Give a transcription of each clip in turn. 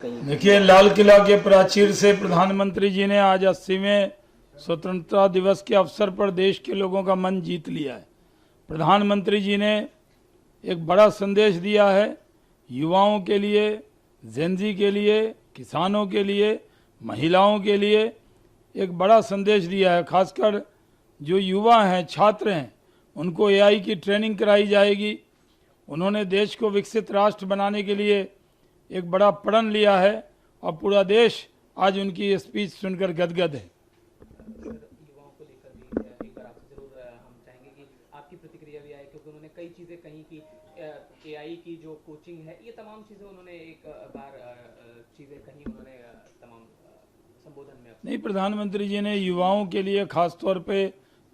देखिए, लाल किला के प्राचीर से प्रधानमंत्री जी ने आज 80वें स्वतंत्रता दिवस के अवसर पर देश के लोगों का मन जीत लिया है। प्रधानमंत्री जी ने एक बड़ा संदेश दिया है युवाओं के लिए, जेनजी के लिए, किसानों के लिए, महिलाओं के लिए एक बड़ा संदेश दिया है। खासकर जो युवा हैं, छात्र हैं, उनको एआई की ट्रेनिंग कराई जाएगी। उन्होंने देश को विकसित राष्ट्र बनाने के लिए एक बड़ा प्रण लिया है और पूरा देश आज उनकी स्पीच सुनकर गदगद है। युवाओं को लेकर भी एक बार आपसे जरूर हम चाहेंगे कि आपकी प्रतिक्रिया भी आए, क्योंकि उन्होंने कई चीजें कही कि एआई की जो कोचिंग है, ये तमाम चीजें उन्होंने एक बार चीजें कही उन्होंने तमाम संबोधन में। नहीं, प्रधानमंत्री जी ने युवाओं के लिए खास तौर पे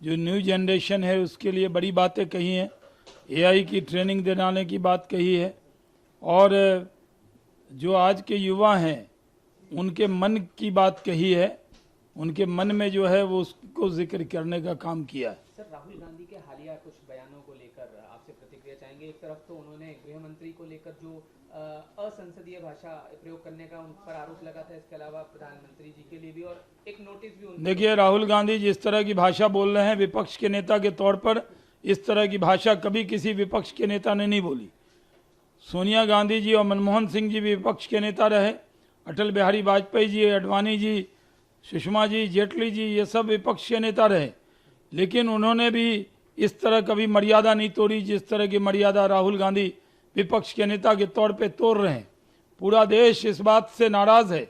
जो न्यू जनरेशन है उसके लिए बड़ी बातें कही हैं। एआई की ट्रेनिंग दिलाने की बात कही है और जो आज के युवा हैं उनके मन की बात कही है। उनके मन में जो है वो उसको जिक्र करने का काम किया है। सर, राहुल गांधी के हालिया कुछ बयानों को लेकर आपसे प्रतिक्रिया चाहेंगे। एक तरफ तो उन्होंने गृह मंत्री को लेकर जो असंसदीय भाषा प्रयोग करने का उन पर आरोप लगा था, इसके अलावा प्रधानमंत्री जी के लिए भी और एक नोटिस भी। देखिए, राहुल गांधी जिस तरह की भाषा बोल रहे हैं विपक्ष के नेता के तौर पर, इस तरह की भाषा कभी किसी विपक्ष के नेता ने नहीं बोली। सोनिया गांधी जी और मनमोहन सिंह जी भी विपक्ष के नेता रहे, अटल बिहारी वाजपेयी जी, अडवाणी जी, सुषमा जी, जेटली जी, ये सब विपक्ष के नेता रहे, लेकिन उन्होंने भी इस तरह कभी मर्यादा नहीं तोड़ी जिस तरह की मर्यादा राहुल गांधी विपक्ष के नेता के तौर पे तोड़ रहे हैं। पूरा देश इस बात से नाराज है।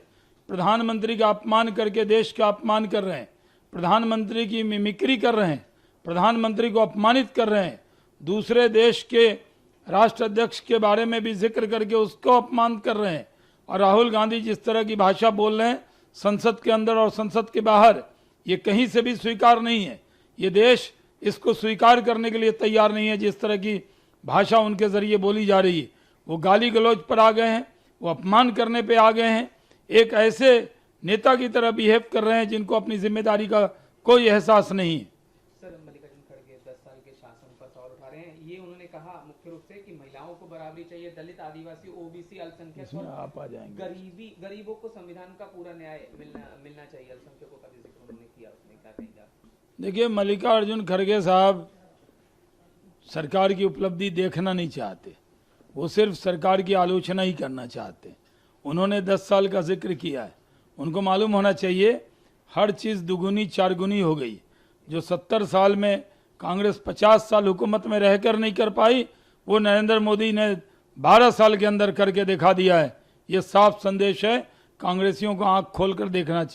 प्रधानमंत्री का अपमान करके देश का अपमान कर रहे हैं, प्रधानमंत्री की मिमिक्री कर रहे हैं, प्रधानमंत्री को अपमानित कर रहे हैं, दूसरे देश के राष्ट्राध्यक्ष के बारे में भी जिक्र करके उसको अपमान कर रहे हैं। और राहुल गांधी जिस तरह की भाषा बोल रहे हैं संसद के अंदर और संसद के बाहर, ये कहीं से भी स्वीकार नहीं है। ये देश इसको स्वीकार करने के लिए तैयार नहीं है। जिस तरह की भाषा उनके जरिए बोली जा रही है, वो गाली गलौज पर आ गए हैं, वो अपमान करने पे आ गए हैं, एक ऐसे नेता की तरह बिहेव कर रहे हैं जिनको अपनी जिम्मेदारी का कोई एहसास नहीं है। सर, मल्लिकार्जुन खड़गे 10 साल के शासन पर सवाल उठा रहे हैं। ये उन्होंने कहा मुख्य रूप से कि महिलाओं को बराबरी चाहिए, दलित, आदिवासी, ओबीसी, अल्पसंख्यक और आप आ जाएंगे, गरीबों को संविधान का पूरा न्याय मिलना चाहिए। अल्पसंख्यकों का भी जिक्र उन्होंने किया। उसमें क्या कहेंगे आप? देखिए, मल्लिकार्जुन खड़गे साहब सरकार की उपलब्धि देखना नहीं चाहते, वो सिर्फ सरकार की आलोचना ही करना चाहते। उन्होंने 10 साल का जिक्र किया है। उनको मालूम होना चाहिए हर चीज़ दुगुनी चारगुनी हो गई। जो 70 साल में कांग्रेस 50 साल हुकूमत में रहकर नहीं कर पाई, वो नरेंद्र मोदी ने 12 साल के अंदर करके दिखा दिया है। ये साफ संदेश है, कांग्रेसियों को आंख खोलकर देखना चाहिए।